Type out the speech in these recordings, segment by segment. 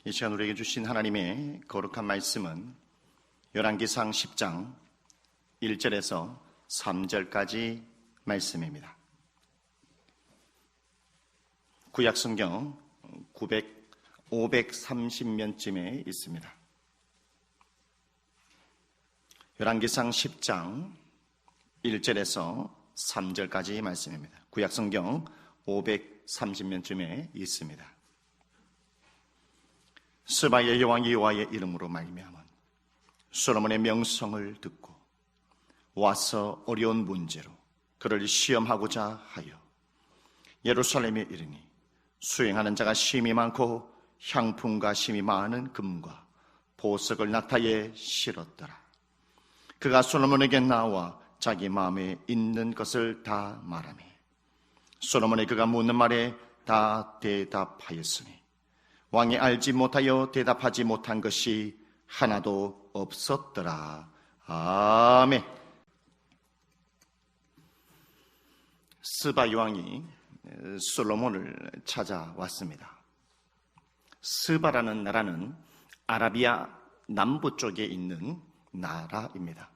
이 시간 우리에게 주신 하나님의 거룩한 말씀은 열왕기상 10장 1절에서 3절까지 말씀입니다. 구약성경 530면쯤에 있습니다. 열왕기상 10장 1절에서 3절까지 말씀입니다. 구약성경 530면쯤에 있습니다. 스바의 여왕 여호와의 이름으로 말미암은 솔로몬의 명성을 듣고 와서 어려운 문제로 그를 시험하고자 하여 예루살렘에 이르니 수행하는 자가 심히 많고 향품과 심히 많은 금과 보석을 낙타에 실었더라. 그가 솔로몬에게 나와 자기 마음에 있는 것을 다 말하며 솔로몬이 그가 묻는 말에 다 대답하였으니 왕이 알지 못하여 대답하지 못한 것이 하나도 없었더라. 아멘. 스바 여왕이 솔로몬을 찾아왔습니다. 스바라는 나라는 아라비아 남부 쪽에 있는 나라입니다.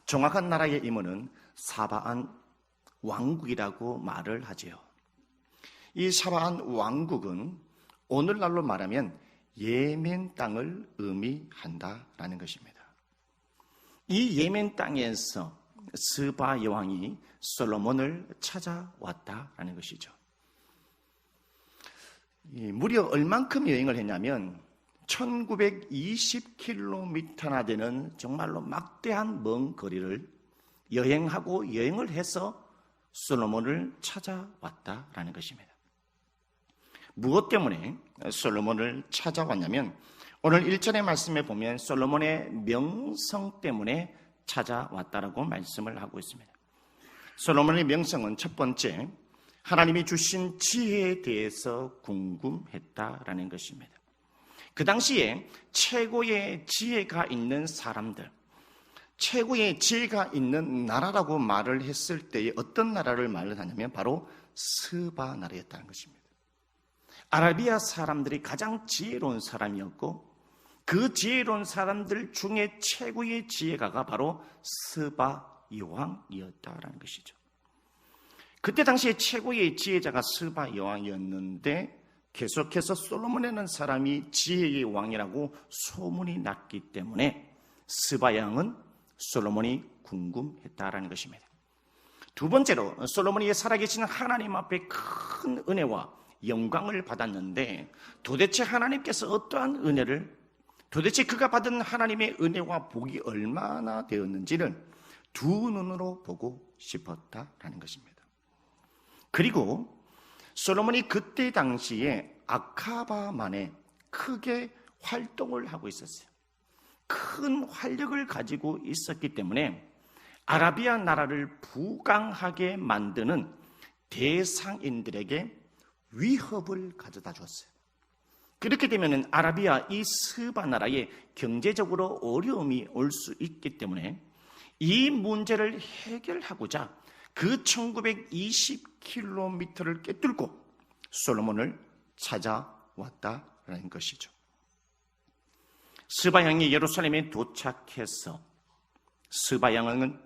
정확한 나라의 이름은 사바안 왕국이라고 말을 하지요. 이 사바안 왕국은 오늘날로 말하면 예멘 땅을 의미한다라는 것입니다. 이 예멘 땅에서 스바 여왕이 솔로몬을 찾아왔다라는 것이죠. 무려 얼만큼 여행을 했냐면 1920km나 되는 정말로 막대한 먼 거리를 여행을 해서 솔로몬을 찾아왔다라는 것입니다. 무엇 때문에 솔로몬을 찾아왔냐면 오늘 1절의 말씀에 보면 솔로몬의 명성 때문에 찾아왔다라고 말씀을 하고 있습니다. 솔로몬의 명성은 첫 번째, 하나님이 주신 지혜에 대해서 궁금했다라는 것입니다. 그 당시에 최고의 지혜가 있는 사람들, 최고의 지혜가 있는 나라라고 말을 했을 때에 어떤 나라를 말을 하냐면 바로 스바 나라였다는 것입니다. 아라비아 사람들이 가장 지혜로운 사람이었고 그 지혜로운 사람들 중에 최고의 지혜가가 바로 스바 여왕이었다라는 것이죠. 그때 당시에 최고의 지혜자가 스바 여왕이었는데 계속해서 솔로몬이라는 사람이 지혜의 왕이라고 소문이 났기 때문에 스바 여왕은 솔로몬이 궁금했다라는 것입니다. 두 번째로 솔로몬이 살아계신 하나님 앞에 큰 은혜와 영광을 받았는데 도대체 하나님께서 어떠한 은혜를, 도대체 그가 받은 하나님의 은혜와 복이 얼마나 되었는지를 두 눈으로 보고 싶었다라는 것입니다. 그리고 솔로몬이 그때 당시에 아카바만에 크게 활동을 하고 있었어요. 큰 활력을 가지고 있었기 때문에 아라비아 나라를 부강하게 만드는 대상인들에게 위협을 가져다 주었어요. 그렇게 되면 아라비아 이 스바 나라에 경제적으로 어려움이 올 수 있기 때문에 이 문제를 해결하고자 그 1920km를 꿰뚫고 솔로몬을 찾아왔다라는 것이죠. 스바 왕이 예루살렘에 도착해서 스바 왕은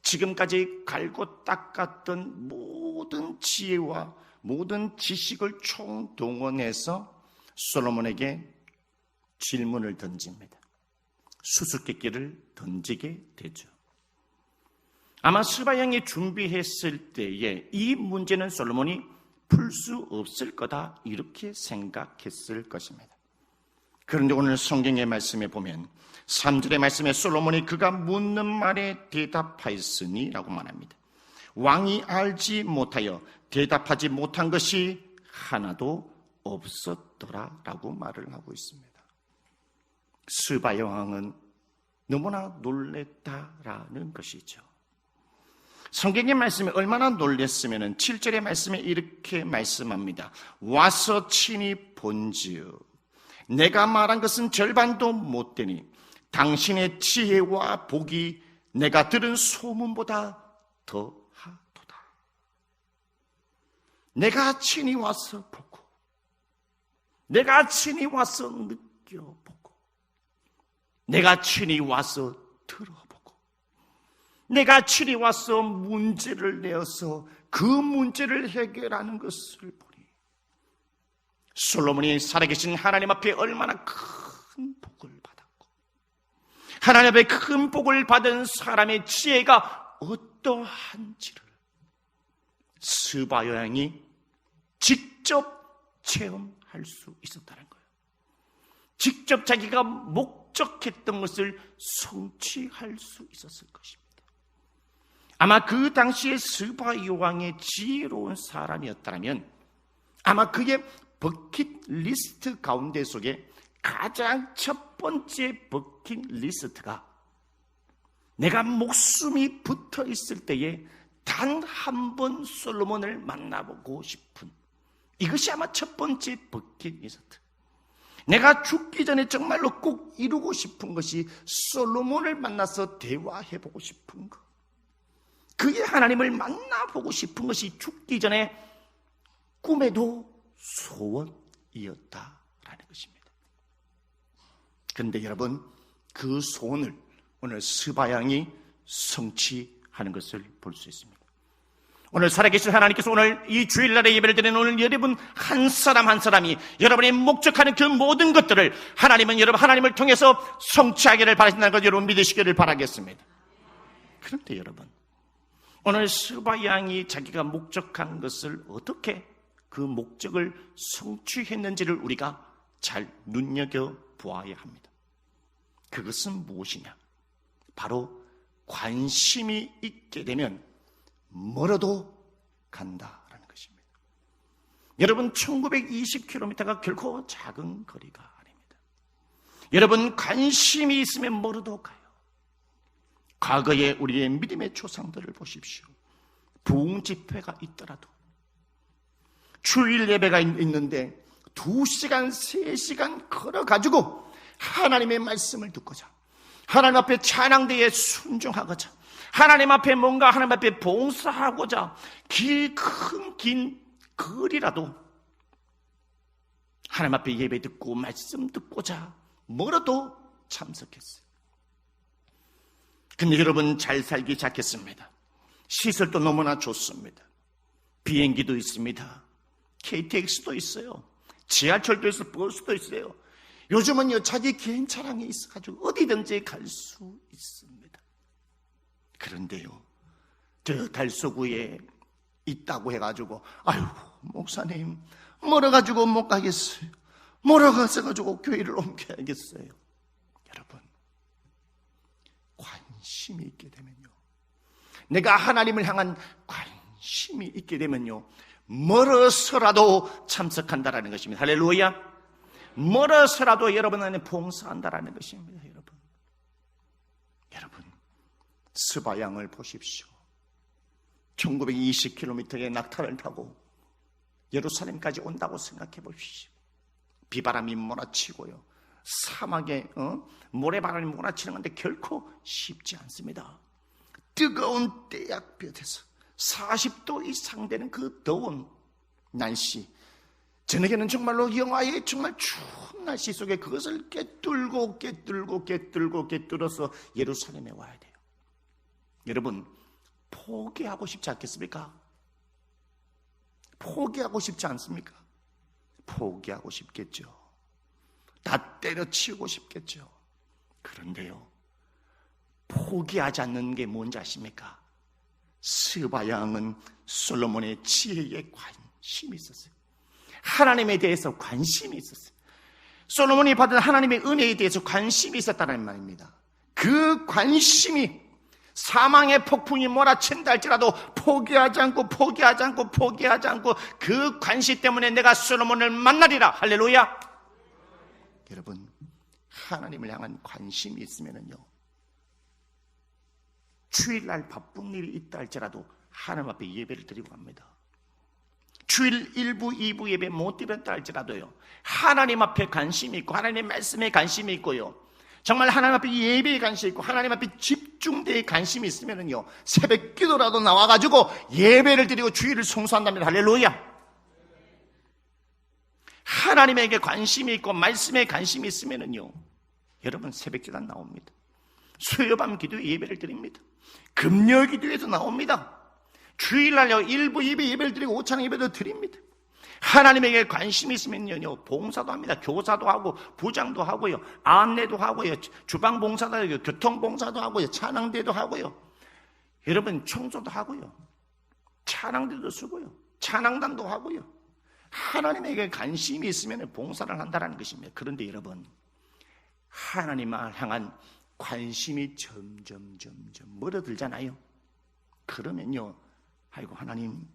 지금까지 갈고 닦았던 모든 지혜와 모든 지식을 총동원해서 솔로몬에게 질문을 던집니다. 수수께끼를 던지게 되죠. 아마 스바 왕이 준비했을 때에 이 문제는 솔로몬이 풀 수 없을 거다 이렇게 생각했을 것입니다. 그런데 오늘 성경의 말씀에 보면 3절의 말씀에 솔로몬이 그가 묻는 말에 대답하였으니 라고 말합니다. 왕이 알지 못하여 대답하지 못한 것이 하나도 없었더라 라고 말을 하고 있습니다. 스바 여왕은 너무나 놀랬다라는 것이죠. 성경의 말씀에 얼마나 놀랬으면 7절의 말씀에 이렇게 말씀합니다. 와서 친히 본즉 내가 말한 것은 절반도 못 되니 당신의 지혜와 복이 내가 들은 소문보다 더하도다. 내가 친히 와서 보고 내가 친히 와서 느껴보고, 내가 친히 와서 들어보고, 내가 친히 와서 문제를 내어서 그 문제를 해결하는 것을 보니 솔로몬이 살아계신 하나님 앞에 얼마나 큰 복을 받았고, 하나님 앞에 큰 복을 받은 사람의 지혜가 어떠한지를 스바 여왕이 직접 체험할 수 있었다는 거예요. 직접 자기가 목적했던 것을 성취할 수 있었을 것입니다. 아마 그 당시에 스바 여왕의 지혜로운 사람이었다면 아마 그의 버킷리스트 가운데 속에 가장 첫 번째 버킷리스트가 내가 목숨이 붙어 있을 때에 단 한 번 솔로몬을 만나보고 싶은, 이것이 아마 첫 번째 버킷리스트. 내가 죽기 전에 정말로 꼭 이루고 싶은 것이 솔로몬을 만나서 대화해보고 싶은 것, 그의 하나님을 만나보고 싶은 것이 죽기 전에 꿈에도 소원이었다라는 것입니다. 그런데 여러분, 그 소원을 오늘 스바 왕이 성취하는 것을 볼 수 있습니다. 오늘 살아계신 하나님께서 오늘 이 주일날에 예배를 드리는 오늘 여러분 한 사람 한 사람이 여러분이 목적하는 그 모든 것들을 하나님은 여러분 하나님을 통해서 성취하기를 바라신다는 것 여러분 믿으시기를 바라겠습니다. 그런데 여러분, 오늘 스바 왕이 자기가 목적한 것을 어떻게 그 목적을 성취했는지를 우리가 잘 눈여겨보아야 합니다. 그것은 무엇이냐? 바로 관심이 있게 되면 멀어도 간다라는 것입니다. 여러분, 1920km가 결코 작은 거리가 아닙니다. 여러분, 관심이 있으면 멀어도 가요. 과거에 우리의 믿음의 조상들을 보십시오. 부흥 집회가 있더라도 주일 예배가 있는데 2시간, 3시간 걸어가지고 하나님의 말씀을 듣고자, 하나님 앞에 찬양대에 순종하고자, 하나님 앞에 뭔가 하나님 앞에 봉사하고자 긴 거리라도 하나님 앞에 예배 듣고 말씀 듣고자 멀어도 참석했어요. 근데 여러분, 잘 살기 시작했습니다. 시설도 너무나 좋습니다. 비행기도 있습니다. KTX도 있어요. 지하철도 있어요. 버스도 있어요. 요즘은요, 자기 개인 차량이 있어가지고 어디든지 갈 수 있습니다. 그런데요, 저 달서구에 있다고 해가지고 아유 목사님 멀어가지고 못 가겠어요. 멀어가서가지고 교회를 옮겨야겠어요. 여러분, 관심이 있게 되면요, 내가 하나님을 향한 관심이 있게 되면요, 멀어서라도 참석한다라는 것입니다. 할렐루야. 멀어서라도 여러분 안에 봉사한다라는 것입니다. 여러분, 스바 왕을 보십시오. 1920km의 낙타를 타고 예루살렘까지 온다고 생각해 보십시오. 비바람이 몰아치고요, 사막에 모래바람이 몰아치는 건데 결코 쉽지 않습니다. 뜨거운 떼약볕에서 40도 이상 되는 그 더운 날씨, 저녁에는 정말로 영하의 정말 추운 날씨 속에 그것을 꿰뚫어서 예루살렘에 와야 돼요. 여러분, 포기하고 싶지 않겠습니까? 포기하고 싶지 않습니까? 포기하고 싶겠죠. 다 때려치우고 싶겠죠. 그런데요, 포기하지 않는 게 뭔지 아십니까? 스바 왕은 솔로몬의 지혜에 관심이 있었어요. 하나님에 대해서 관심이 있었어요. 솔로몬이 받은 하나님의 은혜에 대해서 관심이 있었다는 말입니다. 그 관심이 사망의 폭풍이 몰아친다 할지라도 포기하지 않고 그 관심 때문에 내가 솔로몬을 만나리라. 할렐루야. 여러분, 하나님을 향한 관심이 있으면요, 주일날 바쁜 일이 있다 할지라도 하나님 앞에 예배를 드리고 갑니다. 주일 1부, 2부 예배 못 드렸다 할지라도요, 하나님 앞에 관심이 있고 하나님의 말씀에 관심이 있고요, 정말 하나님 앞에 예배에 관심이 있고 하나님 앞에 집중되어 관심이 있으면요, 새벽 기도라도 나와가지고 예배를 드리고 주일을 성수한답니다. 할렐루야. 하나님에게 관심이 있고 말씀에 관심이 있으면요, 여러분 새벽기도 나옵니다. 수요밤 기도에 예배를 드립니다. 금요 기도에도 나옵니다. 주일날요 일부 예배를 드리고 오찬 예배도 드립니다. 하나님에게 관심이 있으면요 봉사도 합니다. 교사도 하고 부장도 하고요, 안내도 하고요, 주방 봉사도 하고요, 교통 봉사도 하고요, 찬양대도 하고요, 여러분 청소도 하고요, 찬양대도 쓰고요, 찬양단도 하고요. 하나님에게 관심이 있으면 봉사를 한다는 것입니다. 그런데 여러분, 하나님을 향한 관심이 점점 멀어들잖아요. 그러면요, 아이고 하나님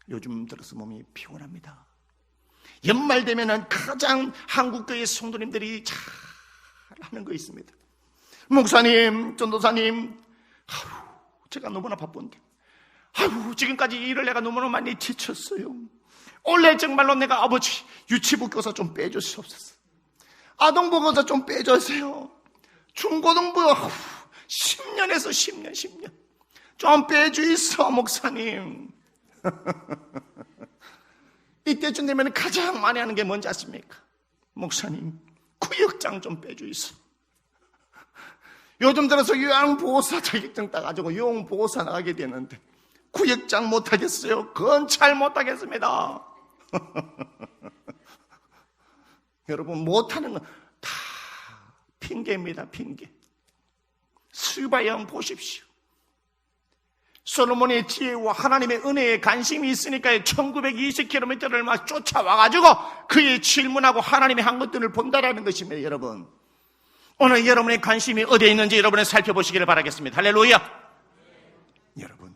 요즘 들어서 몸이 피곤합니다. 연말 되면은 가장 한국교회 성도님들이 잘 하는 거 있습니다. 목사님, 전도사님, 제가 너무나 바쁜데, 지금까지 일을 내가 너무나 많이 지쳤어요. 원래 정말로 내가 아버지 유치부 교사 좀 빼주시옵소서. 아동부 교사 좀 빼주세요. 중고등부 10년에서 10년 좀 빼주이소 목사님. 이때쯤 되면 가장 많이 하는 게 뭔지 아십니까? 목사님 구역장 좀 빼주이소. 요즘 들어서 요양보호사 자격증 따가지고 요양보호사 나가게 되는데 구역장 못하겠어요. 건찰 못하겠습니다. 여러분, 못하는 건 다 핑계입니다. 핑계. 스바양 보십시오. 솔로몬의 지혜와 하나님의 은혜에 관심이 있으니까 1920km를 막 쫓아와가지고 그의 질문하고 하나님의 한 것들을 본다라는 것입니다. 여러분, 오늘 여러분의 관심이 어디에 있는지 여러분이 살펴보시기를 바라겠습니다. 할렐루야. 여러분,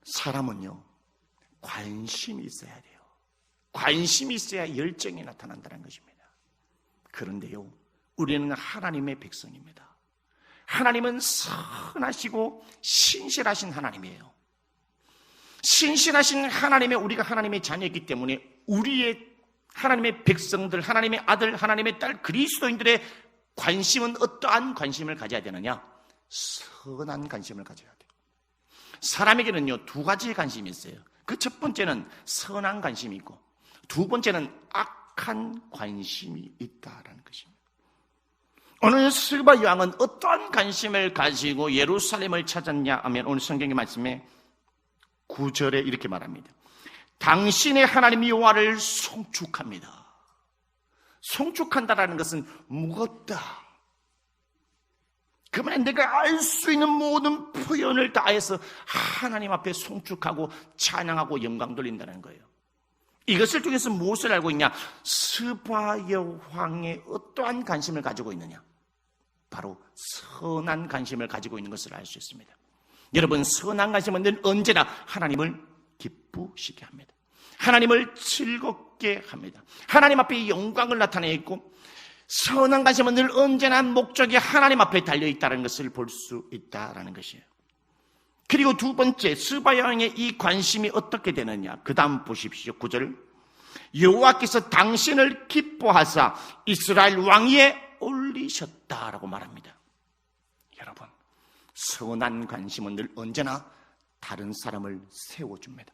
사람은요 관심이 있어야 돼요. 관심이 있어야 열정이 나타난다는 것입니다. 그런데요, 우리는 하나님의 백성입니다. 하나님은 선하시고 신실하신 하나님이에요. 신실하신 하나님의, 우리가 하나님의 자녀이기 때문에 우리의 하나님의 백성들, 하나님의 아들, 하나님의 딸, 그리스도인들의 관심은 어떠한 관심을 가져야 되느냐? 선한 관심을 가져야 돼요. 사람에게는요 두 가지의 관심이 있어요. 그 첫 번째는 선한 관심이 있고, 두 번째는 악한 관심이 있다라는 것입니다. 오늘 스바 여왕은 어떠한 관심을 가지고 예루살렘을 찾았냐 하면 오늘 성경의 말씀에 9절에 이렇게 말합니다. 당신의 하나님 여호와를 송축합니다. 송축한다라는 것은 무겁다. 그러면 내가 알 수 있는 모든 표현을 다해서 하나님 앞에 송축하고 찬양하고 영광 돌린다는 거예요. 이것을 통해서 무엇을 알고 있냐? 스바 여왕의 어떠한 관심을 가지고 있느냐? 바로 선한 관심을 가지고 있는 것을 알 수 있습니다. 여러분, 선한 관심은 늘 언제나 하나님을 기쁘시게 합니다. 하나님을 즐겁게 합니다. 하나님 앞에 영광을 나타내고, 선한 관심은 늘 언제나 목적이 하나님 앞에 달려있다는 것을 볼 수 있다는 것이에요. 그리고 두 번째, 스바 여왕의 이 관심이 어떻게 되느냐? 그 다음 보십시오. 9절. 여호와께서 당신을 기뻐하사 이스라엘 왕위에 올리셨다라고 말합니다. 여러분, 선한 관심은 늘 언제나 다른 사람을 세워줍니다.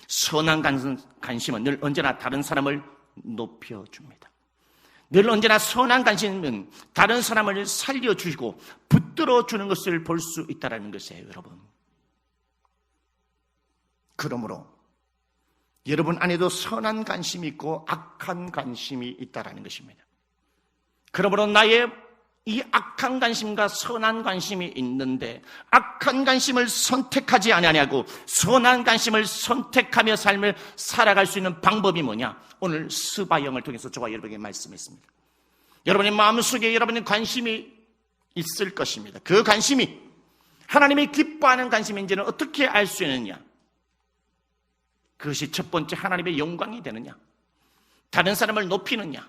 선한 관심은 늘 언제나 다른 사람을 높여줍니다. 늘 언제나 선한 관심은 다른 사람을 살려주고 붙들어주는 것을 볼 수 있다는 것이에요. 여러분, 그러므로 여러분 안에도 선한 관심이 있고 악한 관심이 있다는 것입니다. 그러므로 나의 이 악한 관심과 선한 관심이 있는데 악한 관심을 선택하지 아니하고 선한 관심을 선택하며 삶을 살아갈 수 있는 방법이 뭐냐? 오늘 스바 여왕을 통해서 저와 여러분에게 말씀했습니다. 여러분의 마음속에 여러분의 관심이 있을 것입니다. 그 관심이 하나님이 기뻐하는 관심인지는 어떻게 알 수 있느냐? 그것이 첫 번째 하나님의 영광이 되느냐? 다른 사람을 높이느냐?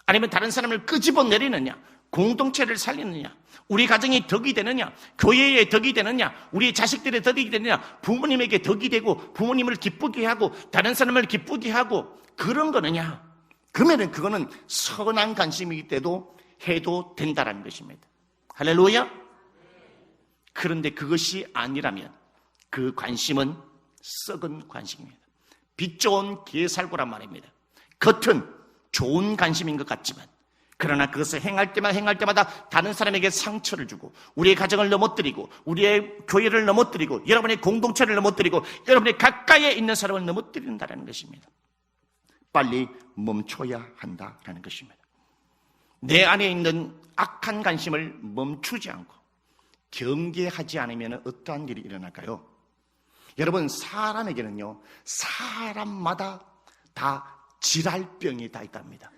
아니면 다른 사람을 끄집어내리느냐? 공동체를 살리느냐? 우리 가정이 덕이 되느냐? 교회에 덕이 되느냐? 우리 자식들의 덕이 되느냐? 부모님에게 덕이 되고 부모님을 기쁘게 하고 다른 사람을 기쁘게 하고 그런 거느냐? 그러면 그거는 선한 관심이기 때도 해도 된다는 것입니다. 할렐루야. 그런데 그것이 아니라면 그 관심은 썩은 관심입니다. 빛 좋은 개살구란 말입니다. 겉은 좋은 관심인 것 같지만 그러나 그것을 행할 때마다 다른 사람에게 상처를 주고 우리의 가정을 넘어뜨리고 우리의 교회를 넘어뜨리고 여러분의 공동체를 넘어뜨리고 여러분의 가까이에 있는 사람을 넘어뜨린다는 것입니다. 빨리 멈춰야 한다는 것입니다. 내 안에 있는 악한 관심을 멈추지 않고 경계하지 않으면 어떠한 일이 일어날까요? 여러분, 사람에게는요, 사람마다 다 질랄병이 다 있답니다.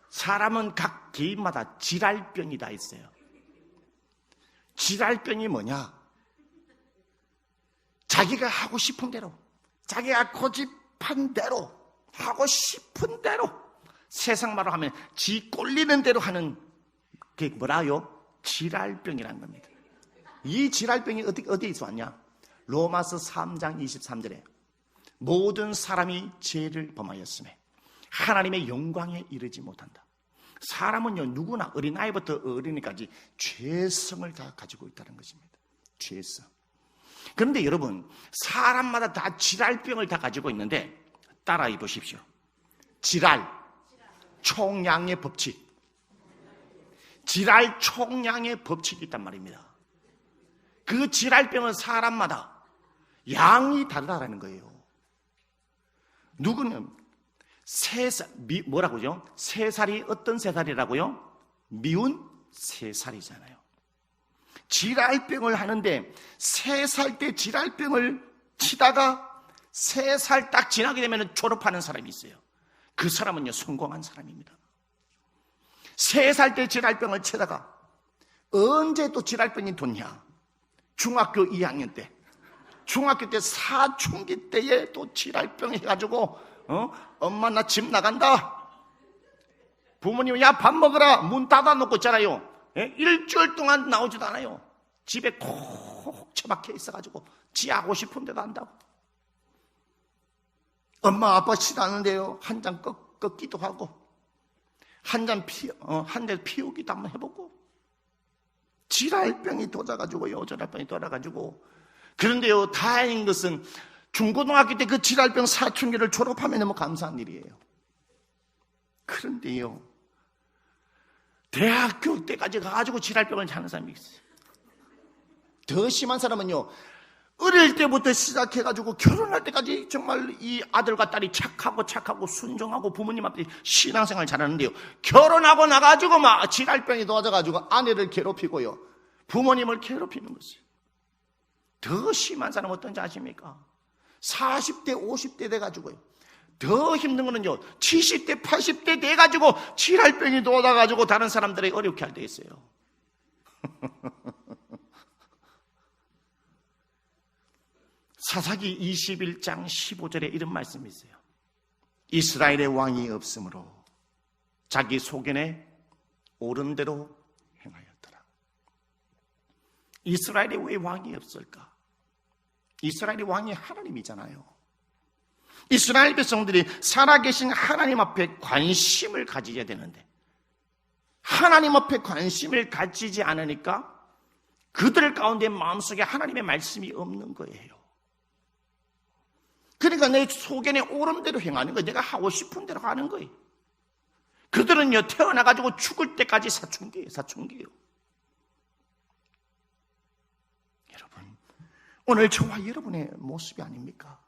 사람은 각 개인마다 질랄병이 다 있어요. 질랄병이 뭐냐? 자기가 하고 싶은 대로, 자기가 고집한 대로, 하고 싶은 대로, 세상 말로 하면 지 꼴리는 대로 하는 게 뭐라요? 질랄병이라는 겁니다. 이 질랄병이 어디에서 왔냐? 로마서 3장 23절에 모든 사람이 죄를 범하였음에 하나님의 영광에 이르지 못한다. 사람은요, 누구나 어린아이부터 어린이까지 죄성을 다 가지고 있다는 것입니다. 죄성. 그런데 여러분, 사람마다 다 질랄병을 다 가지고 있는데 따라해 보십시오. 질랄, 총량의 법칙. 질랄 총량의 법칙이 있단 말입니다. 그 질랄병은 사람마다 양이 다르다라는 거예요. 누구는 뭐라고요? 3살이 어떤 3살이라고요? 미운 3살이잖아요. 질랄병을 하는데 3살 때 질랄병을 치다가 3살 딱 지나게 되면 졸업하는 사람이 있어요. 그 사람은요, 성공한 사람입니다. 3살 때 질랄병을 치다가 언제 또 질랄병이 돋냐? 중학교 2학년 때, 중학교 때 사춘기 때에 또 질랄병 해가지고 엄마 나 집 나간다. 부모님 야 밥 먹으라 문 닫아놓고 있잖아요. 일주일 동안 나오지도 않아요. 집에 콕 처박혀 있어가지고 지 하고 싶은 데도 한다고. 엄마 아빠 싫어하는데요, 한 잔 꺾기도 하고 한 잔 피우기도 한번 해보고. 질랄병이 돋아가지고요, 질랄병이 돋아가지고. 그런데요, 다행인 것은 중고등학교 때 그 질랄병 사춘기를 졸업하면 너무 감사한 일이에요. 그런데요, 대학교 때까지 가가지고 질랄병을 하는 사람이 있어요. 더 심한 사람은요, 어릴 때부터 시작해가지고 결혼할 때까지 정말 이 아들과 딸이 착하고 순종하고 부모님 앞에 신앙생활 잘하는데요, 결혼하고 나가지고 막 질랄병이 도와져가지고 아내를 괴롭히고요, 부모님을 괴롭히는 것이에요. 더 심한 사람은 어떤지 아십니까? 40대 50대 돼가지고요, 더 힘든 거는요, 70대 80대 돼가지고 질랄병이 도와가지고 다른 사람들이 어렵게 할 때 있어요. 사사기 21장 15절에 이런 말씀이 있어요. 이스라엘의 왕이 없으므로 자기 소견에 옳은 대로 행하였더라. 이스라엘에 왜 왕이 없을까? 이스라엘의 왕이 하나님이잖아요. 이스라엘 백성들이 살아계신 하나님 앞에 관심을 가지게 되는데 하나님 앞에 관심을 가지지 않으니까 그들 가운데 마음속에 하나님의 말씀이 없는 거예요. 그러니까 내 소견에 옳은 대로 행하는 거예요. 내가 하고 싶은 대로 하는 거예요. 그들은요, 태어나가지고 죽을 때까지 사춘기예요. 여러분, 오늘 저와 여러분의 모습이 아닙니까?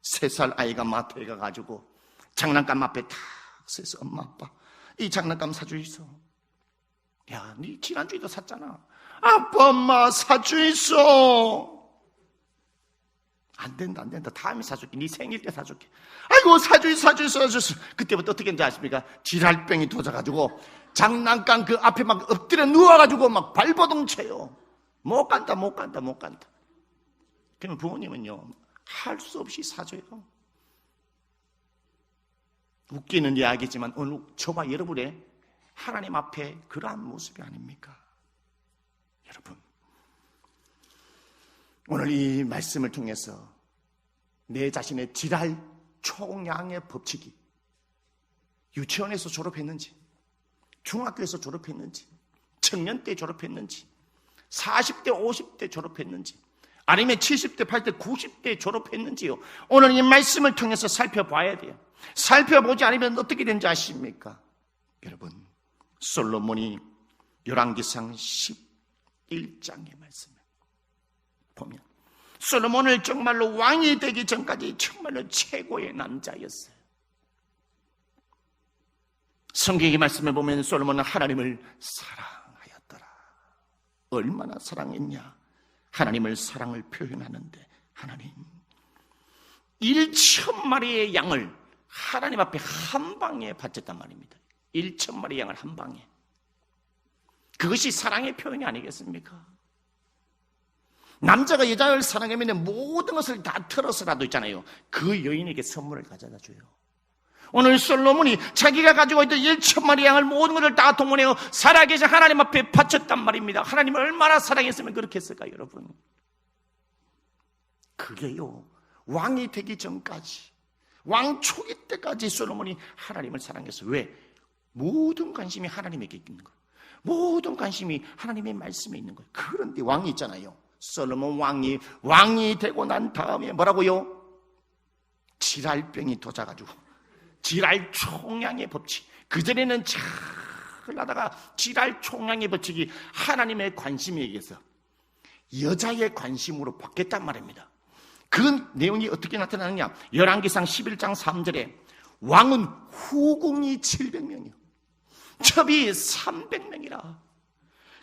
3살 아이가 마트에 가가지고 장난감 앞에 탁 서서 엄마 아빠 이 장난감 사주이소. 야, 니 지난주에도 샀잖아. 아빠 엄마 사주이소. 안 된다. 다음에 사줄게. 네 생일 때 사줄게. 아이고, 사주이소. 그때부터 어떻게 했는지 아십니까? 질랄병이 도져가지고 장난감 그 앞에 막 엎드려 누워가지고 막 발버둥 쳐요. 못 간다. 그러면 부모님은요, 할 수 없이 사줘요. 웃기는 이야기지만 오늘 저와 여러분의 하나님 앞에 그러한 모습이 아닙니까? 여러분, 오늘 이 말씀을 통해서 내 자신의 질랄 총량의 법칙이 유치원에서 졸업했는지, 중학교에서 졸업했는지, 청년 때 졸업했는지, 40대 50대 졸업했는지, 아니면 70대, 80대, 90대 졸업했는지요? 오늘 이 말씀을 통해서 살펴봐야 돼요. 살펴보지 않으면 어떻게 되는지 아십니까? 여러분, 솔로몬이 열왕기상 11장의 말씀을 보면 솔로몬은 정말로 왕이 되기 전까지 정말로 최고의 남자였어요. 성경의 말씀을 보면 솔로몬은 하나님을 사랑하였더라. 얼마나 사랑했냐? 하나님을 사랑을 표현하는데 하나님 1,000마리의 양을 하나님 앞에 한 방에 바쳤단 말입니다. 1,000마리 양을 한 방에. 그것이 사랑의 표현이 아니겠습니까? 남자가 여자를 사랑하면 모든 것을 다 털어서라도 있잖아요. 그 여인에게 선물을 가져다 줘요. 오늘 솔로몬이 자기가 가지고 있던 1,000마리 양을 모든 것을 다 동원해서 살아계신 하나님 앞에 바쳤단 말입니다. 하나님을 얼마나 사랑했으면 그렇게 했을까요, 여러분? 그게요, 왕이 되기 전까지, 왕 초기 때까지 솔로몬이 하나님을 사랑했어요. 왜? 모든 관심이 하나님에게 있는 거예요. 모든 관심이 하나님의 말씀에 있는 거예요. 그런데 왕이 있잖아요. 솔로몬 왕이 되고 난 다음에 뭐라고요? 질알병이 도져가지고 질알총량의 법칙. 그전에는 잘 하다가 질알총량의 법칙이 하나님의 관심에 의해서 여자의 관심으로 바뀌었단 말입니다. 그 내용이 어떻게 나타나느냐? 열왕기상 11장 3절에 왕은 후궁이 700명이요 첩이 300명이라.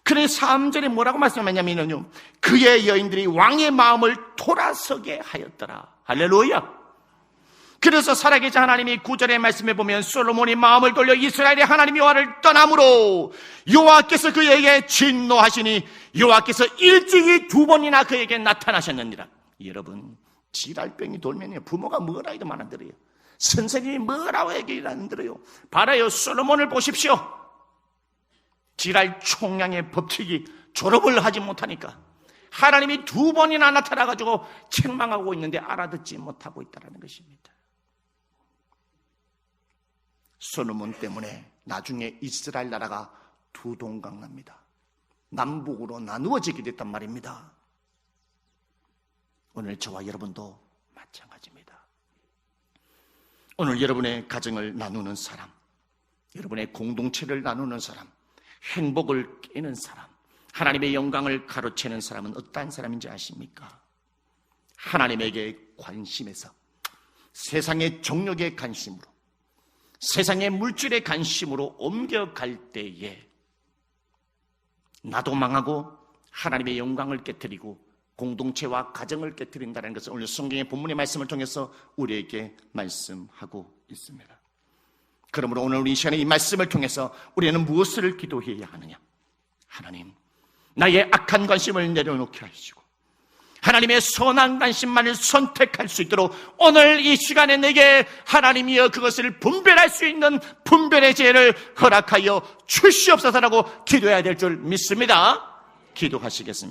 그래 3절에 뭐라고 말씀하냐면요, 그의 여인들이 왕의 마음을 돌아서게 하였더라. 할렐루야. 그래서 살아계신 하나님이 9절의 말씀에 보면 솔로몬이 마음을 돌려 이스라엘의 하나님 여호와를 떠남으로 여호와께서 그에게 진노하시니 여호와께서 일찍이 2번이나 그에게 나타나셨느니라. 여러분, 질알병이 돌면 부모가 뭐라 해도 말 안 들어요. 선생님이 뭐라고 얘기를 안 들어요. 봐라요, 솔로몬을 보십시오. 질알 총량의 법칙이 졸업을 하지 못하니까 하나님이 2번이나 나타나가지고 책망하고 있는데 알아듣지 못하고 있다는 것입니다. 솔로몬 때문에 나중에 이스라엘 나라가 두 동강 납니다. 남북으로 나누어지게 됐단 말입니다. 오늘 저와 여러분도 마찬가지입니다. 오늘 여러분의 가정을 나누는 사람, 여러분의 공동체를 나누는 사람, 행복을 깨는 사람, 하나님의 영광을 가로채는 사람은 어떠한 사람인지 아십니까? 하나님에게 관심에서 세상의 정욕의 관심으로, 세상의 물질의 관심으로 옮겨갈 때에 나도 망하고 하나님의 영광을 깨뜨리고 공동체와 가정을 깨뜨린다는 것을 오늘 성경의 본문의 말씀을 통해서 우리에게 말씀하고 있습니다. 그러므로 오늘 우리 이 시간에 이 말씀을 통해서 우리는 무엇을 기도해야 하느냐? 하나님, 나의 악한 관심을 내려놓게 하시고 하나님의 선한 관심만을 선택할 수 있도록 오늘 이 시간에 내게 하나님이여 그것을 분별할 수 있는 분별의 지혜를 허락하여 주시옵소서라고 기도해야 될 줄 믿습니다. 기도하시겠습니다.